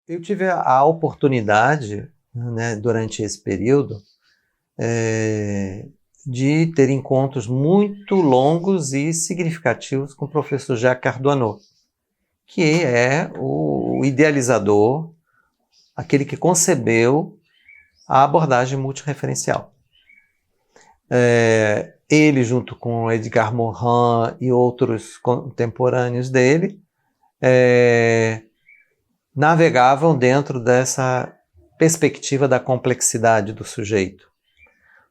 Eu tive a oportunidade, né, durante esse período, de ter encontros muito longos e significativos com o professor Jacques Ardoineau, que é o idealizador, aquele que concebeu a abordagem multireferencial. Ele, junto com Edgar Morin e outros contemporâneos dele, navegavam dentro dessa perspectiva da complexidade do sujeito.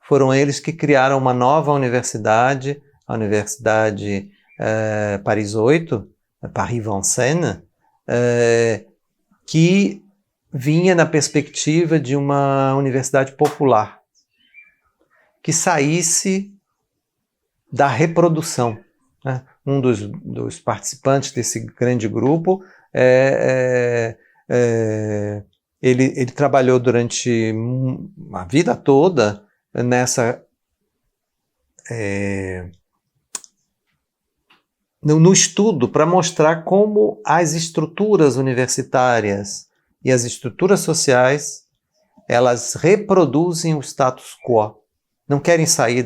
Foram eles que criaram uma nova universidade, a Universidade Paris 8, Paris Vincennes, que vinha na perspectiva de uma universidade popular, que saísse da reprodução. Né? Um dos participantes desse grande grupo, ele trabalhou durante a vida toda no estudo para mostrar como as estruturas universitárias e as estruturas sociais, elas reproduzem o status quo. Não querem sair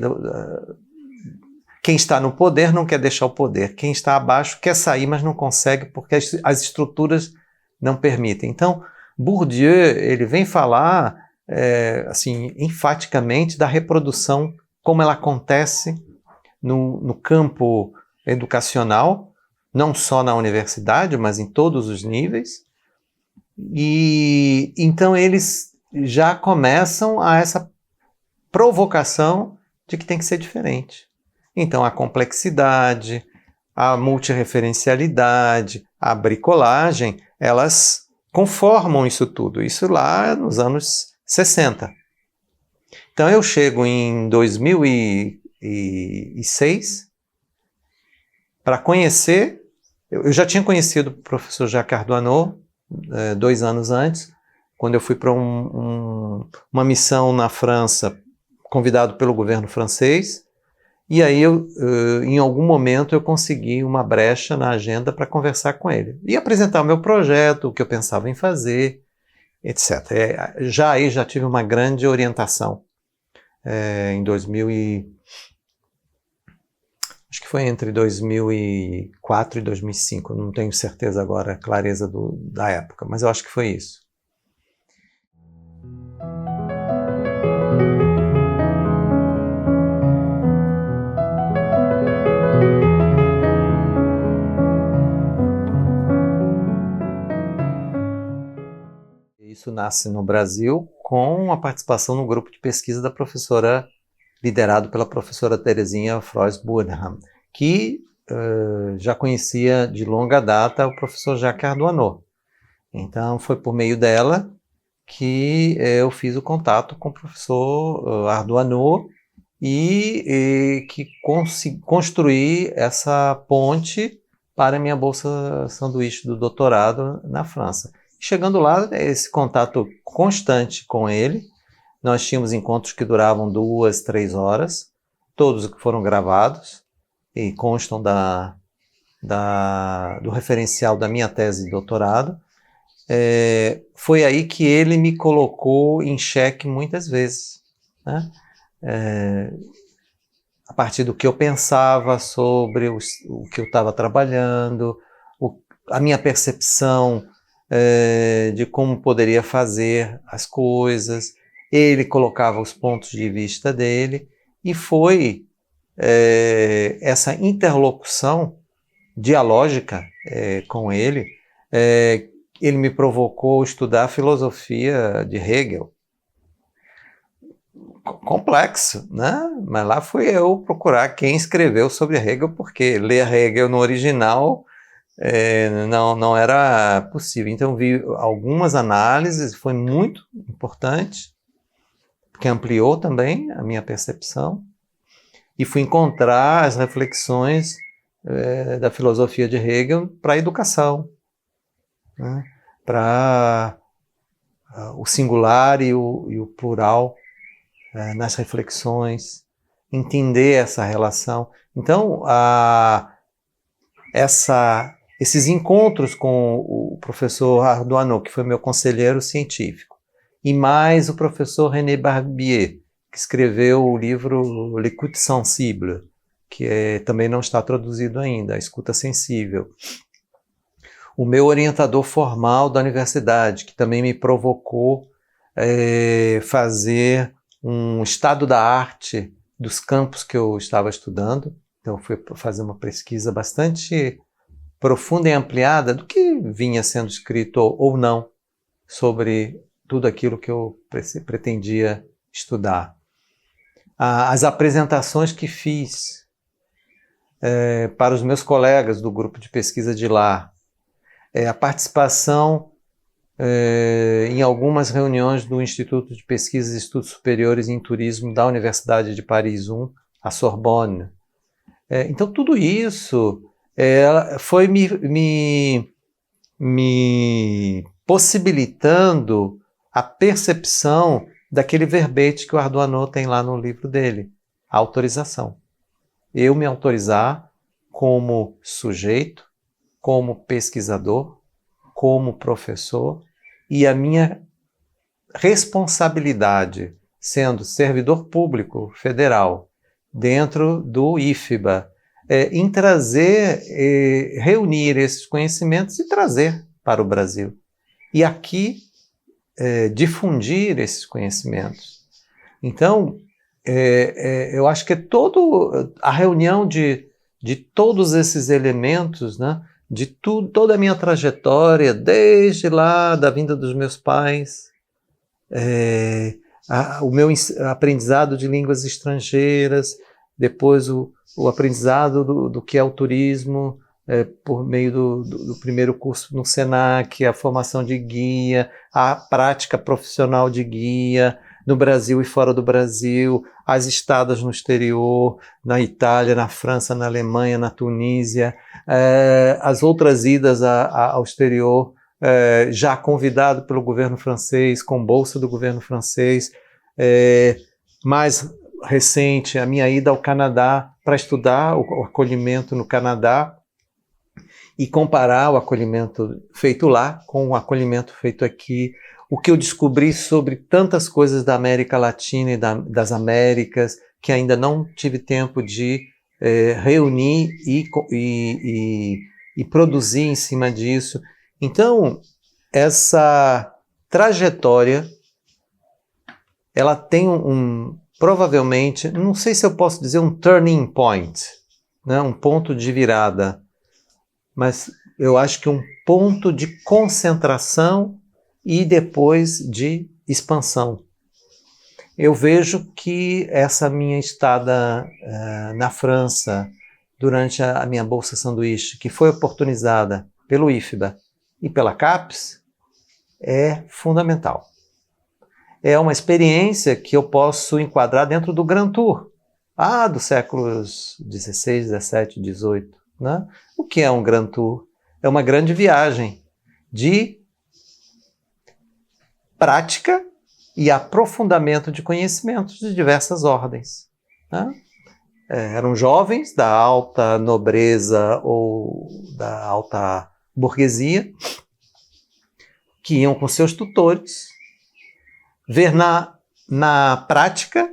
quem está no poder não quer deixar o poder. Quem está abaixo quer sair, mas não consegue porque as estruturas não permitem. Então, Bourdieu, ele vem falar assim, enfaticamente da reprodução, como ela acontece no campo educacional, não só na universidade, mas em todos os níveis. E então eles já começam a essa provocação de que tem que ser diferente. Então a complexidade, a multireferencialidade, a bricolagem, elas conformam isso tudo. Isso lá nos anos 60. Então eu chego em 2006 para conhecer, eu já tinha conhecido o professor Jacques Ardoineau 2 anos antes, quando eu fui para uma missão na França, convidado pelo governo francês, e aí em algum momento eu consegui uma brecha na agenda para conversar com ele e apresentar o meu projeto, o que eu pensava em fazer, etc. Aí já tive uma grande orientação em 2000 acho que foi entre 2004 e 2005, não tenho certeza agora, a clareza da época, mas eu acho que foi isso. Isso nasce no Brasil com a participação no grupo de pesquisa da professora, liderado pela professora Terezinha Frois-Burnham, que já conhecia de longa data o professor Jacques Ardoineau. Então foi por meio dela que eu fiz o contato com o professor Ardoineau e que construí essa ponte para a minha bolsa sanduíche do doutorado na França. Chegando lá, esse contato constante com ele, nós tínhamos encontros que duravam 2, 3 horas, todos que foram gravados e constam do referencial da minha tese de doutorado. Foi aí que ele me colocou em xeque muitas vezes, né? A partir do que eu pensava sobre o que eu estava trabalhando, a minha percepção de como poderia fazer as coisas. Ele colocava os pontos de vista dele e foi essa interlocução dialógica com ele. Ele me provocou a estudar a filosofia de Hegel. Complexo, né? Mas lá fui eu procurar quem escreveu sobre Hegel, porque ler Hegel no original não era possível. Então vi algumas análises, foi muito importante, porque ampliou também a minha percepção, e fui encontrar as reflexões da filosofia de Hegel para a educação, né? Para o singular e o plural nas reflexões, entender essa relação. Então, essa esses encontros com o professor Ardoino, que foi meu conselheiro científico, e mais o professor René Barbier, que escreveu o livro L'écoute sensible, que também não está traduzido ainda, a escuta sensível. O meu orientador formal da universidade, que também me provocou fazer um estado da arte dos campos que eu estava estudando. Então, eu fui fazer uma pesquisa bastante profunda e ampliada do que vinha sendo escrito ou não sobre tudo aquilo que eu pretendia estudar. As apresentações que fiz para os meus colegas do grupo de pesquisa de lá, a participação em algumas reuniões do Instituto de Pesquisas e Estudos Superiores em Turismo da Universidade de Paris I, a Sorbonne. Então, tudo isso foi me possibilitando a percepção daquele verbete que o Ardoino tem lá no livro dele, a autorização. Eu me autorizar como sujeito, como pesquisador, como professor, e a minha responsabilidade, sendo servidor público federal, dentro do IFBA, em trazer, reunir esses conhecimentos e trazer para o Brasil. E aqui, difundir esses conhecimentos. Então, eu acho que a reunião de todos esses elementos, né, de toda a minha trajetória, desde lá da vinda dos meus pais, o meu aprendizado de línguas estrangeiras, depois o aprendizado do que é o turismo, por meio do primeiro curso no SENAC, a formação de guia, a prática profissional de guia, no Brasil e fora do Brasil, as estadas no exterior, na Itália, na França, na Alemanha, na Tunísia, as outras idas ao exterior, já convidado pelo governo francês, com bolsa do governo francês, mais recente, a minha ida ao Canadá para estudar o acolhimento no Canadá e comparar o acolhimento feito lá com o acolhimento feito aqui. O que eu descobri sobre tantas coisas da América Latina e das Américas, que ainda não tive tempo de reunir e produzir em cima disso. Então, essa trajetória, ela tem provavelmente, não sei se eu posso dizer um turning point, né, um ponto de virada, mas eu acho que um ponto de concentração e depois de expansão. Eu vejo que essa minha estada na França, durante a minha Bolsa Sanduíche, que foi oportunizada pelo IFBA e pela CAPES, é fundamental. É uma experiência que eu posso enquadrar dentro do Grand Tour, dos séculos XVI, XVII, XVIII. Né? O que é um Grand Tour? É uma grande viagem de prática e aprofundamento de conhecimentos de diversas ordens. Né? Eram jovens da alta nobreza ou da alta burguesia que iam com seus tutores ver na prática,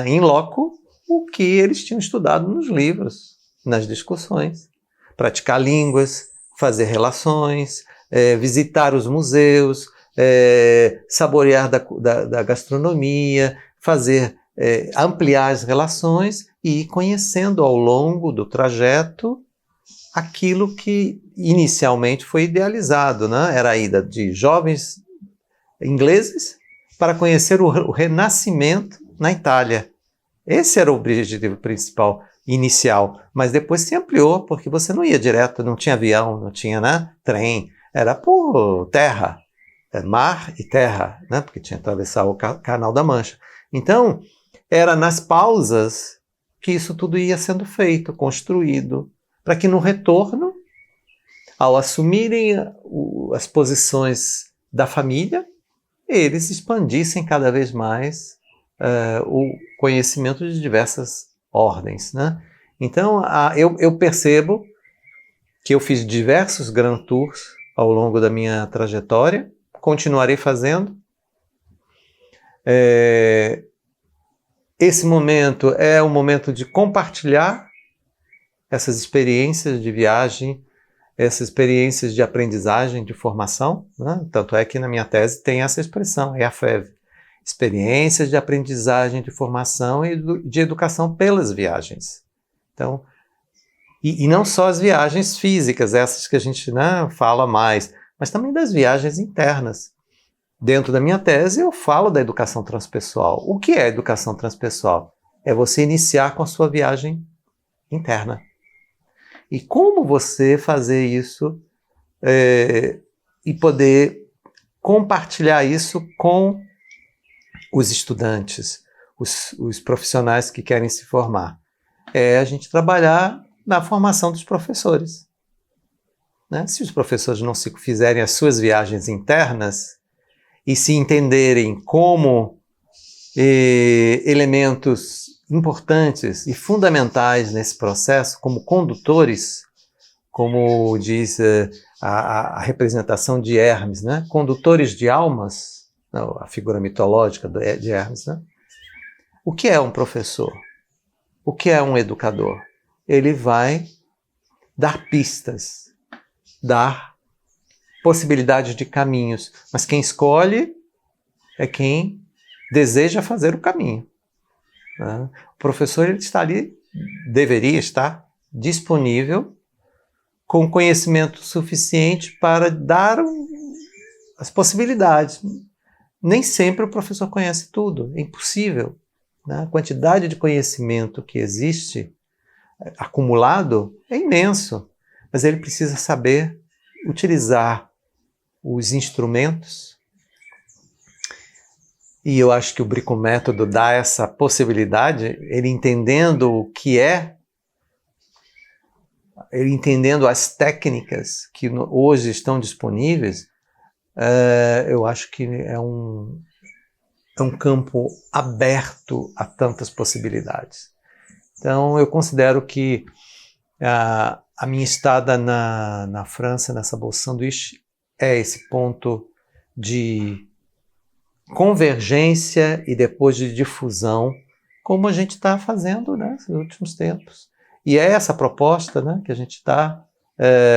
in loco, o que eles tinham estudado nos livros, nas discussões. Praticar línguas, fazer relações, visitar os museus, saborear da gastronomia, ampliar as relações e ir conhecendo ao longo do trajeto aquilo que inicialmente foi idealizado, né? Era a ida de jovens ingleses para conhecer o Renascimento na Itália. Esse era o objetivo principal, inicial, mas depois se ampliou, porque você não ia direto, não tinha avião, não tinha trem, era por terra, mar e terra, né? Porque tinha que atravessar o Canal da Mancha. Então, era nas pausas que isso tudo ia sendo feito, construído, para que no retorno, ao assumirem as posições da família, eles expandissem cada vez mais o conhecimento de diversas ordens. Né? Então, eu percebo que eu fiz diversos Grand Tours ao longo da minha trajetória, continuarei fazendo. Esse momento é um momento de compartilhar essas experiências de viagem, essas experiências de aprendizagem, de formação, né? Tanto é que na minha tese tem essa expressão, EAFEV, experiências de aprendizagem, de formação e de educação pelas viagens. Então, e não só as viagens físicas, essas que a gente, né, fala mais, mas também das viagens internas. Dentro da minha tese eu falo da educação transpessoal. O que é educação transpessoal? É você iniciar com a sua viagem interna. E como você fazer isso e poder compartilhar isso com os estudantes, os profissionais que querem se formar. É a gente trabalhar na formação dos professores. Né? Se os professores não se fizerem as suas viagens internas e se entenderem como elementos importantes e fundamentais nesse processo, como condutores, como diz a representação de Hermes, né? Condutores de almas, a figura mitológica de Hermes. Né? O que é um professor? O que é um educador? Ele vai dar pistas, dar possibilidades de caminhos, mas quem escolhe é quem deseja fazer o caminho. Né? O professor ele está ali, deveria estar disponível com conhecimento suficiente para dar as possibilidades. Nem sempre o professor conhece tudo, é impossível. Né? A quantidade de conhecimento que existe acumulado é imenso, mas ele precisa saber utilizar os instrumentos. E eu acho que o bricométodo dá essa possibilidade, ele entendendo o que é, ele entendendo as técnicas que hoje estão disponíveis, eu acho que é um campo aberto a tantas possibilidades. Então, eu considero que a minha estada na França, nessa Bolsa Sanduíche, é esse ponto de convergência e depois de difusão, como a gente está fazendo, né, nos últimos tempos. E é essa proposta, né, que a gente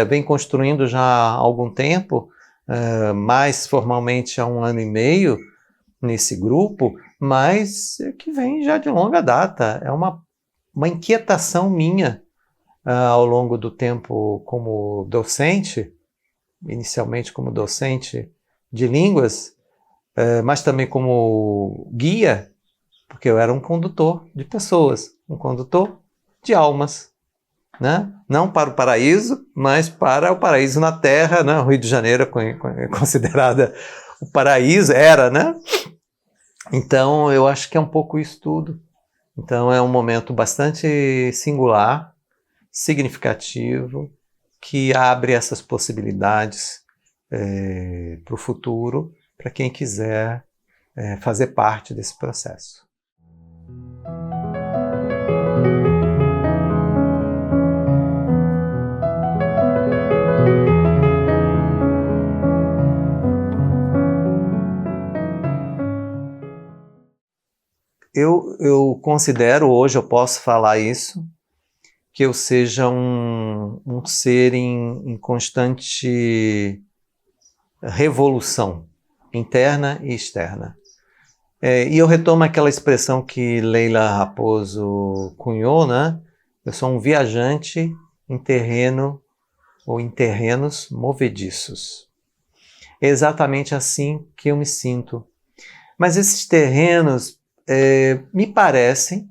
vem construindo já há algum tempo, mais formalmente há 1 ano e meio, nesse grupo, mas que vem já de longa data. É uma inquietação minha ao longo do tempo como docente, inicialmente como docente de línguas, mas também como guia, porque eu era um condutor de pessoas, um condutor de almas, né? Não para o paraíso, mas para o paraíso na Terra, né? O Rio de Janeiro é considerada o paraíso, era, né? Então, eu acho que é um pouco isso tudo. Então, é um momento bastante singular, significativo, que abre essas possibilidades para o futuro, para quem quiser fazer parte desse processo. Eu considero, hoje eu posso falar isso, que eu seja um ser em constante revolução, interna e externa. E eu retomo aquela expressão que Leila Raposo cunhou, né? Eu sou um viajante em terreno ou em terrenos movediços. É exatamente assim que eu me sinto. Mas esses terrenos me parecem,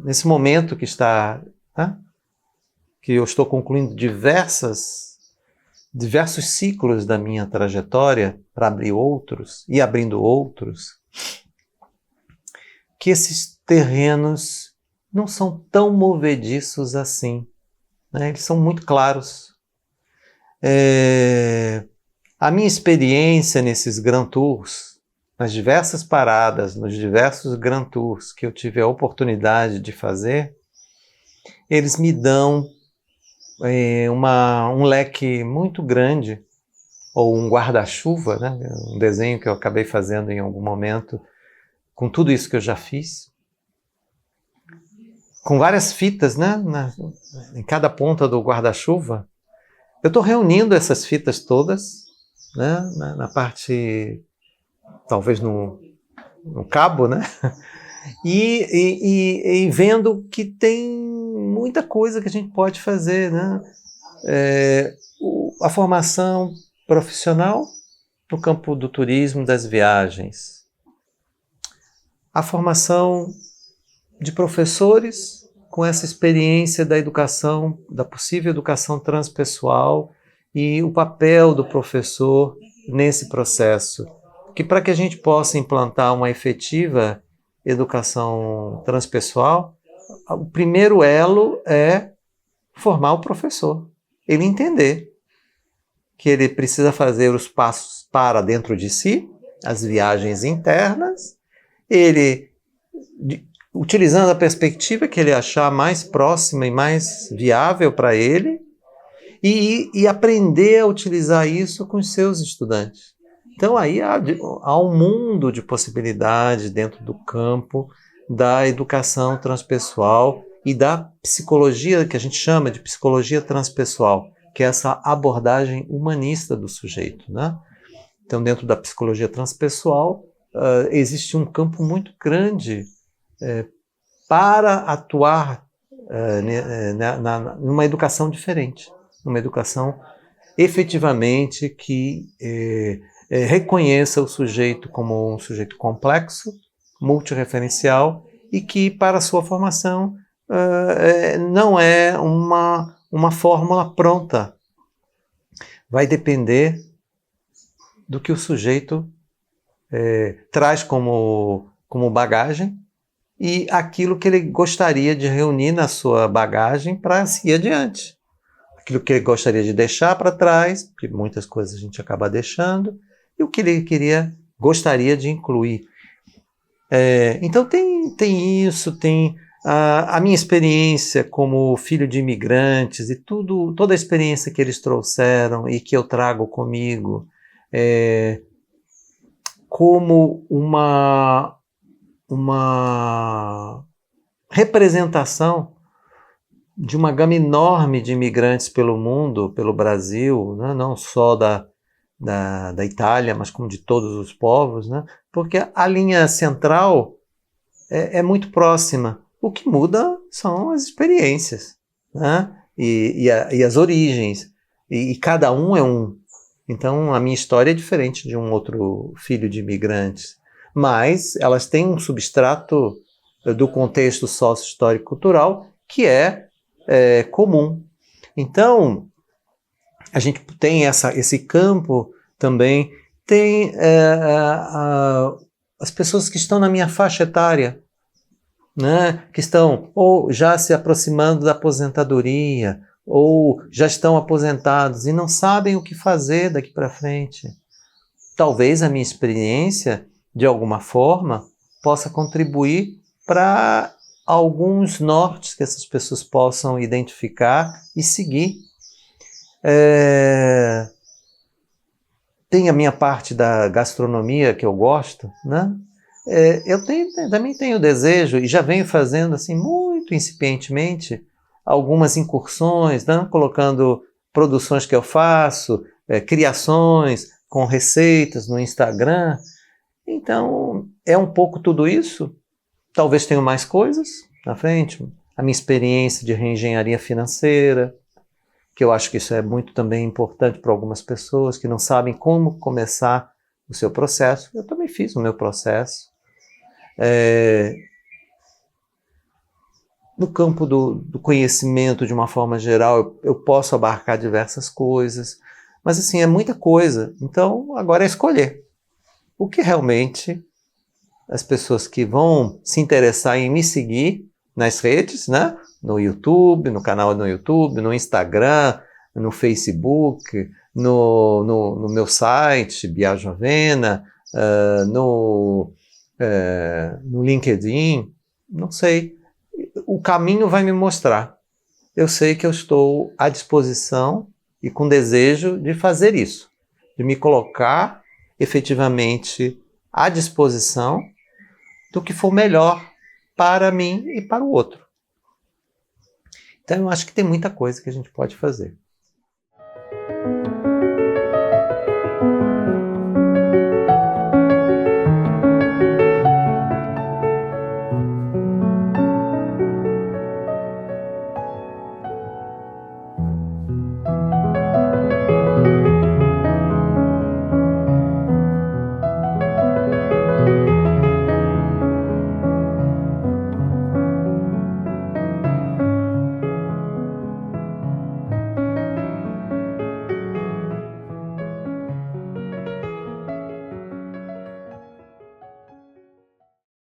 nesse momento que está, né, que eu estou concluindo diversos ciclos da minha trajetória para abrir outros e abrindo outros, que esses terrenos não são tão movediços assim, né? Eles são muito claros. A minha experiência nesses Grand Tours, nas diversas paradas, nos diversos Grand Tours que eu tive a oportunidade de fazer, eles me dão um leque muito grande, ou um guarda-chuva, né? Um desenho que eu acabei fazendo em algum momento, com tudo isso que eu já fiz, com várias fitas, né? Em cada ponta do guarda-chuva. Eu estou reunindo essas fitas todas, né? Na parte, talvez no cabo, né? E vendo que tem muita coisa que a gente pode fazer, né? A formação profissional no campo do turismo, das viagens. A formação de professores com essa experiência da educação, da possível educação transpessoal e o papel do professor nesse processo. Que para que a gente possa implantar uma efetiva educação transpessoal, o primeiro elo é formar o professor. Ele entender que ele precisa fazer os passos para dentro de si, as viagens internas, ele, utilizando a perspectiva que ele achar mais próxima e mais viável para ele, e aprender a utilizar isso com os seus estudantes. Então aí há um mundo de possibilidades dentro do campo da educação transpessoal e da psicologia, que a gente chama de psicologia transpessoal, que é essa abordagem humanista do sujeito, né? Então, dentro da psicologia transpessoal, existe um campo muito grande para atuar numa educação diferente, numa educação efetivamente que reconheça o sujeito como um sujeito complexo, multireferencial, e que, para a sua formação, não é uma fórmula pronta. Vai depender do que o sujeito traz como bagagem e aquilo que ele gostaria de reunir na sua bagagem para seguir adiante. Aquilo que ele gostaria de deixar para trás, porque muitas coisas a gente acaba deixando, e o que ele gostaria de incluir. Então tem isso, tem a minha experiência como filho de imigrantes e toda a experiência que eles trouxeram e que eu trago comigo, como uma representação de uma gama enorme de imigrantes pelo mundo, pelo Brasil, né? Não só da Itália, mas como de todos os povos, né? Porque a linha central é muito próxima. O que muda são as experiências, né? E as origens. E cada um é um. Então, a minha história é diferente de um outro filho de imigrantes. Mas elas têm um substrato do contexto sócio-histórico-cultural que é comum. Então, a gente tem esse campo também, tem as pessoas que estão na minha faixa etária, né, que estão ou já se aproximando da aposentadoria, ou já estão aposentados e não sabem o que fazer daqui para frente. Talvez a minha experiência, de alguma forma, possa contribuir para alguns nortes que essas pessoas possam identificar e seguir. Tem a minha parte da gastronomia que eu gosto, né? Eu também tenho desejo, e já venho fazendo assim muito incipientemente, algumas incursões, né? Colocando produções que eu faço, criações com receitas no Instagram. Então, é um pouco tudo isso. Talvez tenha mais coisas na frente. A minha experiência de reengenharia financeira, que eu acho que isso é muito também importante para algumas pessoas que não sabem como começar o seu processo. Eu também fiz o meu processo. No campo do conhecimento, de uma forma geral, eu posso abarcar diversas coisas, mas assim, é muita coisa. Então, agora é escolher o que realmente as pessoas que vão se interessar em me seguir nas redes, né? No YouTube, no canal no YouTube, no Instagram, no Facebook, no meu site, Bia Jovena, no LinkedIn, não sei. O caminho vai me mostrar. eu sei que eu estou à disposição e com desejo de fazer isso, de me colocar efetivamente à disposição do que for melhor para mim e para o outro. Então eu acho que tem muita coisa que a gente pode fazer.